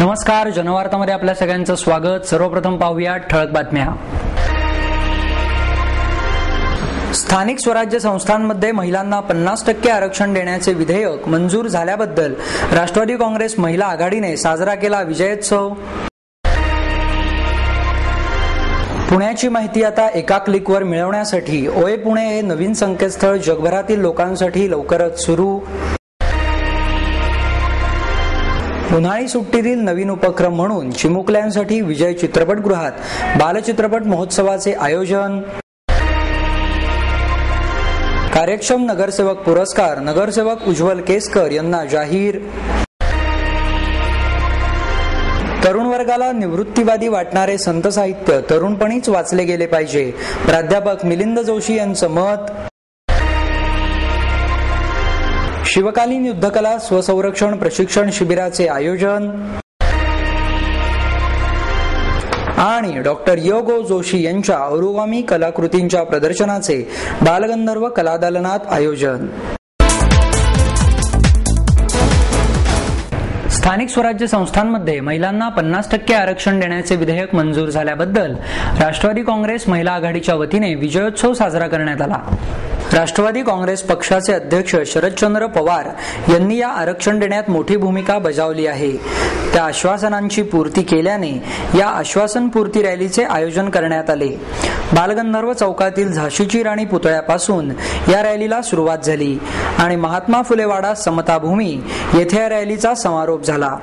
नमस्कार, जनवार्तामध्ये आपल्या सगळ्यांचं स्वागत। सर्वप्रथम पाहूया ठळक बातम्या। स्थानिक स्वराज्य संस्थांमध्ये महिलांना 50% आरक्षण देण्याचे विधेयक मंजूर झाल्याबद्दल राष्ट्रवादी काँग्रेस महिला आघाडीने साजरा केला विजयोत्सव। पुण्याची माहिती आता एका क्लिकवर मिळवण्यासाठी ओए पुणे हे नवीन संकेतस्थळ जगभरातील लोकांसाठी लवकरच सुरू। उन्हाळी सुट्टीतील नवीन उपक्रम म्हणून चिमुकल्यांसाठी विजय चित्रपटगृहात बालचित्रपट महोत्सवाचे आयोजन। कार्यक्षम नगरसेवक पुरस्कार नगरसेवक उज्ज्वल केसकर यांना जाहीर। तरुण वर्गाला निवृत्तीवादी वाटणारे संत साहित्य तरुणपणीच वाचले गेले पाहिजे, प्राध्यापक मिलिंद जोशी यांचं मत। शिवकालीन युद्धकला स्वसंरक्षण प्रशिक्षण शिबिराचे आयोजन आणि डॉक्टर योगो जोशी यांच्या औरुगामी कलाकृतींच्या प्रदर्शनाचे बालगंधर्व कलादालनात आयोजन। स्थानिक स्वराज्य संस्थांमध्ये महिलांना 50% आरक्षण देण्याचे विधेयक मंजूर झाल्याबद्दल राष्ट्रवादी काँग्रेस महिला आघाडीच्या वतीने विजयोत्सव साजरा करण्यात आला। राष्ट्रवादी काँग्रेस पक्षाचे अध्यक्ष शरदचंद्र पवार यांनी या आरक्षण देण्यात मोठी भूमिका बजावली आहे। त्या आश्वासनांची पूर्ती केल्याने या आश्वासन पूर्ती रॅलीचे आयोजन करण्यात आले। बालगंधर्व चौकातील झाशीची राणी पुतळ्यापासून या रॅलीला सुरुवात झाली आणि महात्मा फुले वाडा समता भूमी येथे या रॅलीचा समारोप झाला।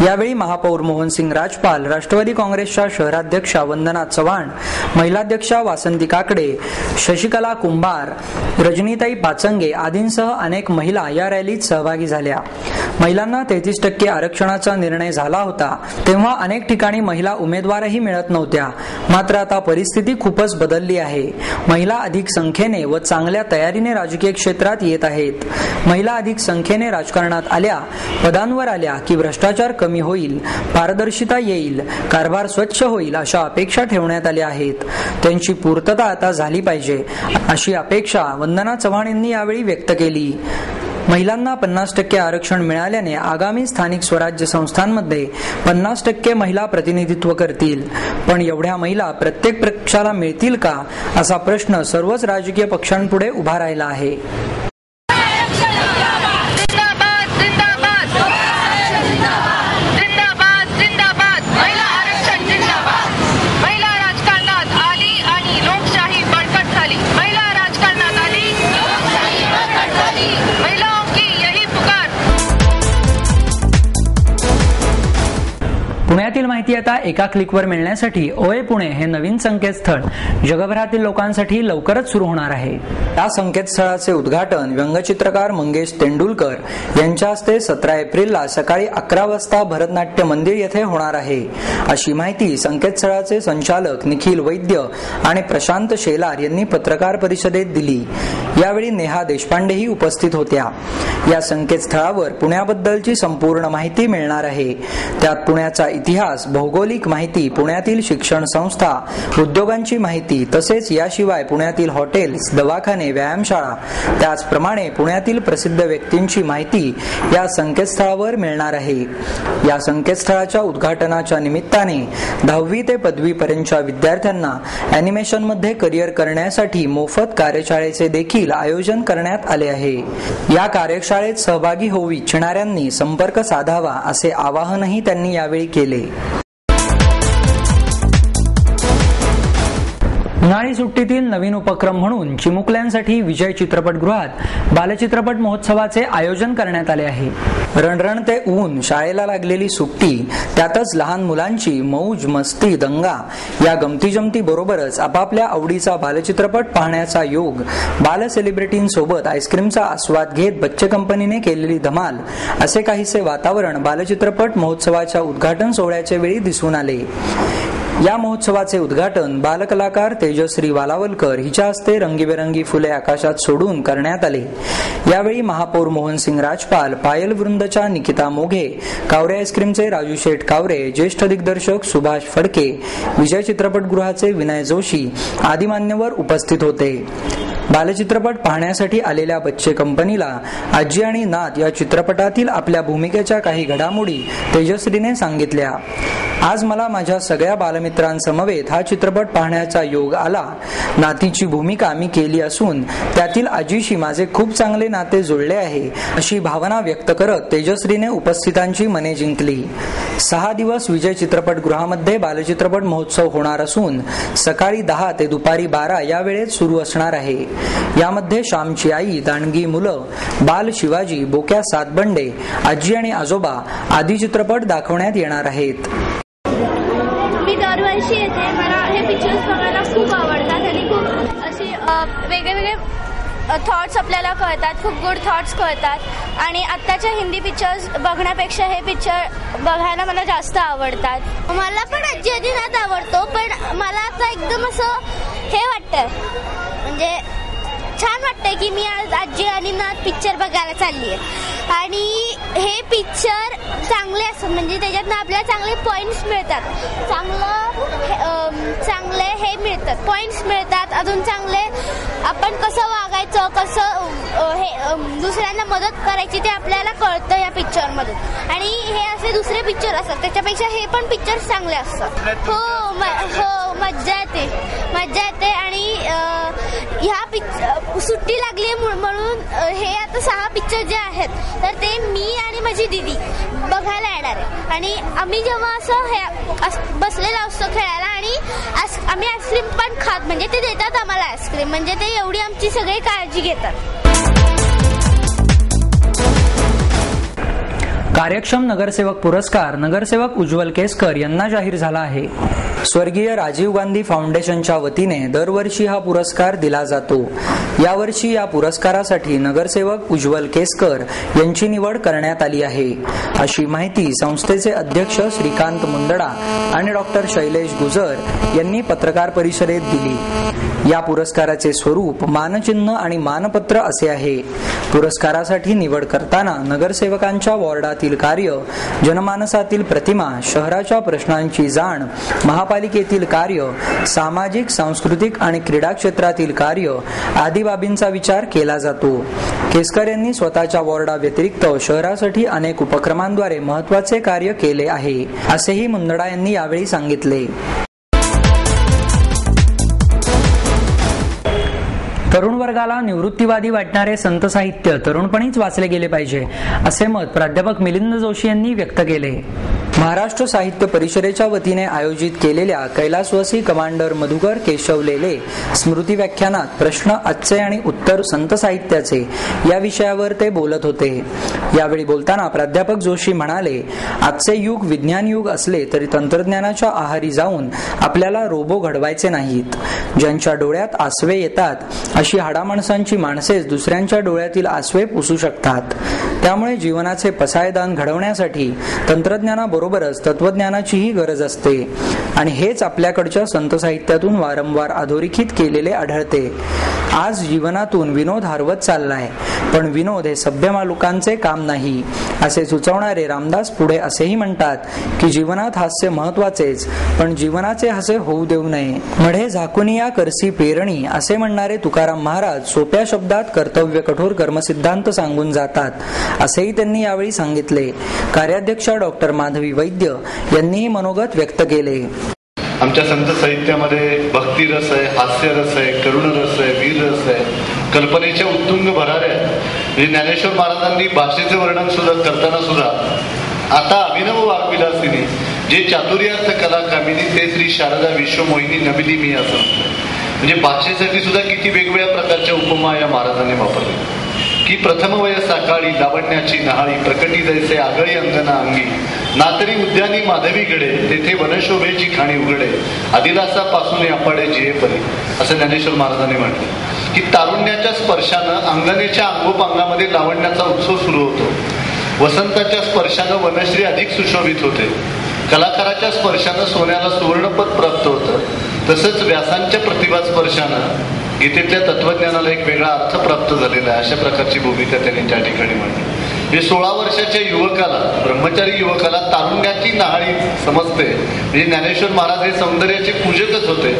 यावेळी महापौर मोहनसिंग राजपाल, राष्ट्रवादी काँग्रेसच्या शहराध्यक्षा वंदना चव्हाण, महिलाध्यक्षा वासंती काकडे, शशिकला कुंभार, रजनीताई पाचंगे आदींसह अनेक महिला या रॅलीत सहभागी झाल्या। महिलांना 33% आरक्षणाचा निर्णय झाला होता तेव्हा अनेक ठिकाणी महिला उमेदवारही मिळत नव्हत्या, मात्र आता परिस्थिती खूपच बदलली आहे। महिला अधिक संख्येने व चांगल्या तयारीने राजकीय क्षेत्रात येत आहेत। महिला अधिक संख्येने राजकारणात आल्या, पदांवर आल्या की भ्रष्टाचार कमी होईल, पारदर्शिता येईल, कारभार स्वच्छ होईल अशा अपेक्षा ठेवण्यात आल्या आहेत। त्यांची पूर्तता आता झाली पाहिजे अशी अपेक्षा वंदना चव्हाण यांनी यावेळी व्यक्त केली। महिलांना 50% आरक्षण मिळाल्याने आगामी स्थानिक स्वराज्य संस्थांमध्ये 50% महिला प्रतिनिधित्व करतील, पण एवढ्या महिला प्रत्येक पक्षाला मिळतील का असा प्रश्न सर्वच राजकीय पक्षांपुढे उभा राहिला आहे। पुण्यातील माहिती आता एका क्लिकवर मिळण्यासाठी ओए पुणे हे नवीन संकेतस्थळ जगभरातील लोकांसाठी लवकरच सुरू होणार आहे। या संकेतस्थळाचे उद्घाटन व्यंगचित्रकार मंगेश तेंडुलकर यांच्या हस्ते 17 एप्रिलला सकाळी 11 वाजता भरतनाट्य मंदिर येथे होणार आहे, अशी माहिती संकेतस्थळाचे संचालक निखिल वैद्य आणि प्रशांत शेलार यांनी पत्रकार परिषदेत दिली। यावेळी नेहा देशपांडेही उपस्थित होत्या। या संकेतस्थळावर पुण्याबद्दलची संपूर्ण माहिती मिळणार आहे। त्यात पुण्याचा इतिहास, भौगोलिक माहिती, पुण्यातील शिक्षण संस्था, उद्योगांची माहिती, तसेच याशिवाय पुण्यातील हॉटेल्स, दवाखाने, व्यायामशाळा, त्याचप्रमाणे पुण्यातील प्रसिद्ध व्यक्तींची माहिती या संकेतस्थळावर मिळणार आहे। या संकेतस्थळाच्या उद्घाटनाच्या निमित्ताने 10वी ते पदवीपर्यंतच्या विद्यार्थ्यांना अॅनिमेशनमध्ये करिअर करण्यासाठी मोफत कार्यशाळेचे देखील आयोजन करण्यात आले आहे। या कार्यशाळेत सहभागी होऊ इच्छिणाऱ्यांनी संपर्क साधावा असे आवाहनही त्यांनी यावेळी केले। उन्हाळी सुट्टीतील नवीन उपक्रम म्हणून चिमुकल्यांसाठी विजय चित्रपटगृहात बालचित्रपट महोत्सवाचे आयोजन करण्यात आले आहे। रणरणते ऊन, शाळेला लागलेली सुट्टी, त्यातच लहान मुलांची मौज मस्ती, दंगा या गमतीजमती बरोबरच आपापल्या आवडीचा बालचित्रपट पाहण्याचा योग, बाल सेलिब्रिटींसोबत आईस्क्रीमचा आस्वाद घेत बच्चे कंपनीने केलेली धमाल असे काहीसे वातावरण बालचित्रपट महोत्सवाच्या उद्घाटन सोहळ्याच्या वेळी दिसून आले। या महोत्सवाचे उद्घाटन बालकलाकार तेजश्री वालावलकर हिच्या हस्ते रंगीबेरंगी फुले आकाशात सोडून करण्यात आले। यावेळी महापौर मोहनसिंग राजपाल, पायल वृंदच्या निकिता मोघे, कावरे आईस्क्रीमचे राजू शेठ कावरे, ज्येष्ठ दिग्दर्शक सुभाष फडके, विजय चित्रपटगृहाचे विनय जोशी आदी मान्यवर उपस्थित होते। बालचित्रपट पाहण्यासाठी आलेल्या बच्चे कंपनीला आजी आणि नात या चित्रपटातील आपल्या भूमिकेच्या काही घडामोडी तेजश्रीने सांगितल्या। आज मला माझ्या सगळ्या बालमित्रांसमवेत हा चित्रपट पाहण्याचा योग आला। नातीची भूमिका मी केली असून त्यातील आजीशी माझे खूप चांगले नाते जुळले आहे, अशी भावना व्यक्त करत तेजश्रीने उपस्थितांची मने जिंकली। 6 दिवस विजय चित्रपटगृहामध्ये बालचित्रपट महोत्सव होणार असून सकाळी 10 ते दुपारी 12 या वेळेत सुरू असणार आहे। यामध्ये श्यामची आई, दांडगी मुलं, बाल शिवाजी, बोक्या सातबंडे, आजी आणि आजोबा आदी चित्रपट दाखवण्यात येणार आहेत। मी दरवर्षी येते, मला हे पिक्चर्स बघायला खूप आवडतात आणि खूप अशी वेगवेगळे थॉट्स आपल्याला कळतात, खूप गुड थॉट्स कळतात आणि आत्ताच्या हिंदी पिक्चर्स बघण्यापेक्षा हे पिक्चर बघायला मला जास्त आवडतात। मला पण आजी आदिनाथ आवडतो, पण मला आता एकदम असं हे वाटतं, म्हणजे छान वाटतंय की मी आज आजी आणि नाथ पिक्चर बघायला चालली आहे आणि हे पिक्चर चांगले असतात, म्हणजे त्याच्यातनं आपल्याला चांगले पॉईंट्स मिळतात, चांगले हे मिळतात, पॉईंट्स मिळतात, अजून चांगले आपण कसं वागायचं, कसं हे दुसऱ्यांना मदत करायची ते आपल्याला कळतं या पिक्चरमधून। आणि हे असे दुसरे पिक्चर असतात त्याच्यापेक्षा हे पण पिक्चर चांगले असतात। हो मज्जा येते आणि ह्या सुट्टी लागली म्हणून हे आता 6 पिक्चर जे आहेत तर ते मी आणि माझी दीदी बघायला येणार आहे आणि आम्ही जेव्हा असं बसलेलो असतो खेळायला आणि आम्ही आईस्क्रीम पण खात, म्हणजे ते देतात आम्हाला आईस्क्रीम, म्हणजे ते एवढी आमची सगळी काळजी घेतात। कार्यक्षम नगरसेवक पुरस्कार नगरसेवक उज्ज्वल केसकर यांना जाहीर झाला आहे। स्वर्गीय राजीव गांधी फाउंडेशनच्या वतीने दरवर्षी हा पुरस्कार दिला जातो। यावर्षी या पुरस्कारासाठी नगरसेवक उज्ज्वल केसकर यांची निवड करण्यात आली आहे, अशी माहिती संस्थेचे अध्यक्ष श्रीकांत मुंदडा आणि डॉक्टर शैलेश गुजर यांनी पत्रकार परिषदेत दिली। या पुरस्काराचे स्वरूप मानचिन्ह आणि मानपत्र असे आहे। पुरस्कारासाठी निवड करताना नगरसेवकांच्या वॉर्डातील कार्य, जनमानसातील प्रतिमा, शहराच्या प्रश्नांची जाण, महापालिकेतील कार्य, सामाजिक, सांस्कृतिक आणि क्रीडा क्षेत्रातील कार्य आदी बाबींचा विचार केला जातो। केसकर यांनी स्वतःच्या वॉर्डा व्यतिरिक्त शहरासाठी अनेक उपक्रमांद्वारे महत्त्वाचे कार्य केले आहे, असेही मुंदडा यांनी यावेळी सांगितले। तरुण वर्गाला निवृत्तीवादी वाटणारे संत साहित्य तरुणपणीच वाचले गेले पाहिजे, असे मत प्राध्यापक मिलिंद जोशी यांनी व्यक्त केले। महाराष्ट्र साहित्य परिषदेच्या वतीने आयोजित केलेल्या कैलासवासी कमांडर मधुकर केशव लेले स्मृती व्याख्यानात प्रश्न आजचे आणि उत्तर संत साहित्याचे या विषयावर ते बोलत होते। यावेळी बोलताना प्राध्यापक जोशी म्हणाले, आजचे युग विज्ञान युग असले तरी तंत्रज्ञानाच्या आहारी जाऊन आपल्याला रोबो घडवायचे नाहीत। ज्यांच्या डोळ्यात आसवे येतात अशी हाडामाणसांची माणसेच दुसऱ्यांच्या डोळ्यातील आसवे पुसू शकतात। त्यामुळे जीवनाचे पसायदान घडवण्यासाठी तंत्रज्ञानाबरोबरच तत्वज्ञानाचीही गरज असते आणि हेच आपल्याकडच्या संत साहित्यातून वारंवार अधोरेखित केलेले आढळते। आज जीवनातून विनोद हरवत चाललाय, पण विनोद हे सभ्य लोकांचे काम नाही, असे सुचवणारे रामदास पुढे असेही म्हणतात की जीवनात हास्य महत्वाचेच, पण जीवनाचे हसे होऊ देऊ नये। मढे झाकुनिया करसी पेरणी असे म्हणणारे तुकाराम महाराज सोप्या शब्दात कर्तव्य कठोर कर्मसिद्धांत सांगून जातात, असेही त्यांनी यावेळी सांगितले। कार्याध्यक्षा डॉक्टर माधवी वैद्य यांनीही मनोगत व्यक्त केले। आमच्या संत साहित्यामध्ये भक्ती रस आहे, हास्य रस आहे, करुण रस आहे, वीर रस आहे, कल्पनेच्या उत्तुंग भराऱ्या म्हणजे ज्ञानेश्वर महाराजांनी भाषेचे वर्णन सुद्धा करताना सुद्धा आता अभिनव वाग्विलासिनी जे चातुर्यार्थ कला कामिनी ते श्री शारदा विश्वमोहिनी नबिली मी असं म्हणजे भाषेसाठी सुद्धा किती वेगवेगळ्या प्रकारच्या उपमा या महाराजांनी वापरल्या की प्रथम वय सकाळी लावण्याची नहाळी प्रकटी जैसे आगळी अंगना अंगी नातरी उद्यानी माधवीकडे तेथे वनशोभेची खाणी उघडे आदिलासापासून अपाडे जिये परी असं ज्ञानेश्वर महाराजांनी म्हटलं की तारुण्याच्या स्पर्शानं अंगणेच्या अंगोपांगामध्ये लावण्याचा उत्सव सुरू होतो। वसंताच्या स्पर्शानं वनश्री अधिक सुशोभित होते। कलाकाराच्या स्पर्शानं सोन्याला सुवर्णपद प्राप्त होतं, तसंच व्यासांच्या प्रतिभा स्पर्शानं गीतेतल्या तत्वज्ञानाला एक वेगळा अर्थ प्राप्त झालेला आहे. अशा प्रकारची भूमिका त्यांनी त्या ठिकाणी मांडली. हे 16 वर्षाच्या युवकाला, ब्रह्मचारी युवकाला तारुण्याची न्हाळी समजते. म्हणजे ज्ञानेश्वर महाराज हे सौंदर्याचे पूजकच होते,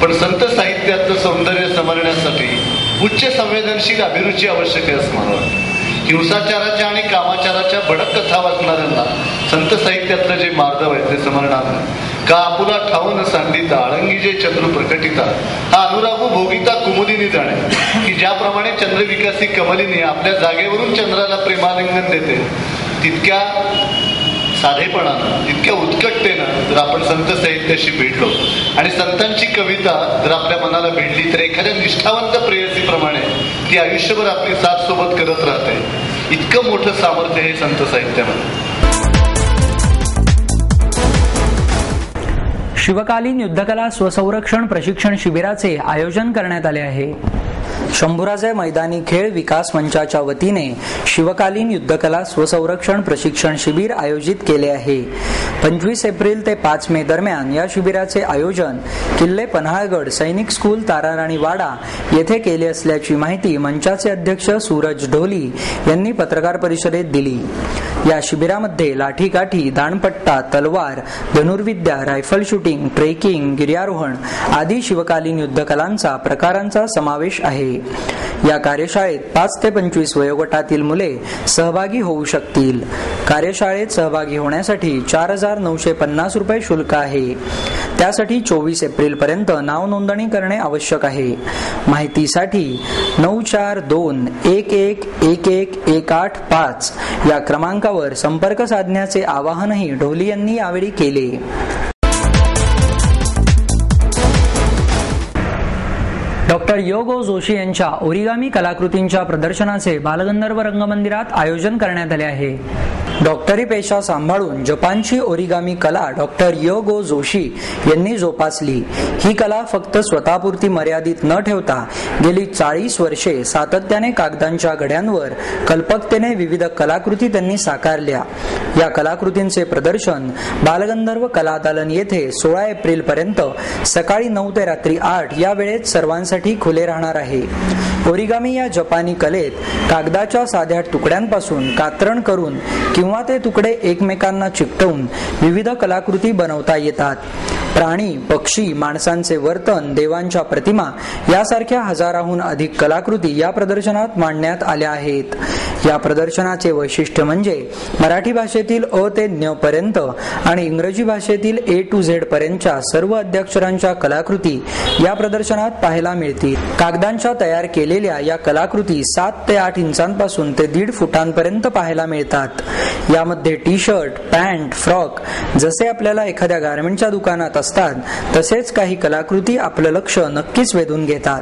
पण संत साहित्यातलं सौंदर्य समजण्यासाठी उच्च संवेदनशील अभिरुची आवश्यक आहे असं मला वाटतं. हिंसाचाराच्या आणि कामाचाराच्या भडक कथा वाचणाऱ्यांना संत साहित्यातलं जे मार्दव आहे ते समजणार नाही. का आपुला ठाऊन सांडिता आळंगी जे चंद्र प्रकटिता, हा अनुरागू भोगिता कुमुदिनी जाणे, की ज्याप्रमाणे चंद्रविकासी कमलिनी आपल्या जागेवरून चंद्राला प्रेमालिंगन देते, तितक्या साधेपणानं, तितक्या उत्कटतेनं जर आपण संत साहित्याशी भेटलो आणि संतांची कविता जर आपल्या मनाला भिडली तर एखाद्या निष्ठावंत प्रेयसीप्रमाणे ती आयुष्यभर आपली साथ सोबत करत राहते. इतकं मोठं सामर्थ्य हे संत साहित्यामध्ये. शिवकालीन युद्धकला स्वसंरक्षण प्रशिक्षण शिबिराचे आयोजन करण्यात आले आहे. शंभूराजे मैदानी खेळ विकास मंचाच्या वतीने शिवकालीन युद्धकला स्वसंरक्षण प्रशिक्षण शिबिर आयोजित केले आहे. 25 एप्रिल ते 5 मे दरम्यान या शिबिराचे आयोजन किल्ले पन्हाळगड सैनिक स्कूल ताराराणी वाडा येथे केले असल्याची माहिती मंचाचे अध्यक्ष सूरज ढोली यांनी पत्रकार परिषदेत दिली. या शिबिरामध्ये लाठीकाठी, दाणपट्टा, तलवार, धनुर्विद्या, रायफल शूटिंग, ट्रेकिंग, गिर्यारोहण आदी शिवकालीन युद्धकलांचा प्रकारांचा समावेश आहे. या कार्यशाळेत 5 ते 25 वयोगटातील मुले सहभागी होऊ शकतील. कार्यशाळेत सहभागी होण्यासाठी 4,950 रुपये शुल्क आहे. त्यासाठी 24 एप्रिल पर्यंत नाव नोंदणी करणे आवश्यक आहे. माहितीसाठी 9421111185 या क्रमांकावर संपर्क साधण्याचे आवाहनही ढोली यांनी यावेळी केले. डॉक्टर योगो जोशी यांच्या ओरिगामी कलाकृतींच्या प्रदर्शनाचे बालगंधर्व रंगमंदिरात आयोजन करण्यात आले आहे. डॉक्टरी पेशा सांभाळून जपानची ओरिगामी कला डॉक्टर योगो जोशी यांनी जोपासली. ही कला फक्त स्वतःपुरती मर्यादित न ठेवता गेली 40 वर्षे सातत्याने कागदांच्या घड्यांवर कल्पकतेने विविध कलाकृती त्यांनी साकारल्या. या कलाकृतींचे प्रदर्शन बालगंधर्व कलादालन येथे 16 एप्रिल पर्यंत सकाळी 9 ते रात्री 8 या वेळेत सर्वांसाठी खुले राहणार आहे. ओरिगामी या जपानी कलेत कागदाच्या साध्या तुकड्यांपासून कात्रण करून किंवा ते तुकडे एकमेकांना चिकटवून विविध कलाकृती बनवता येतात. प्राणी, पक्षी, माणसांचे वर्तन, देवांच्या प्रतिमा यासारख्या हजाराहून अधिक कलाकृती या प्रदर्शनात मांडण्यात आल्या आहेत. या प्रदर्शनाचे वैशिष्ट्य म्हणजे मराठी भाषेतील अ ते ञ पर्यंत आणि इंग्रजी भाषेतील A to Z पर्यंतच्या सर्व अद्याक्षरांच्या कलाकृती या प्रदर्शनात पाहायला मिळतील. कागदांच्या तयार केलेल्या या कलाकृती 7 ते 8 इंचांपासून ते 1.5 फुटांपर्यंत पाहायला मिळतात. यामध्ये टी शर्ट, पॅन्ट, फ्रॉक जसे आपल्याला एखाद्या गारमेंटच्या दुकानात असतात तसेच काही कलाकृती आपलं लक्ष नक्कीच वेधून घेतात.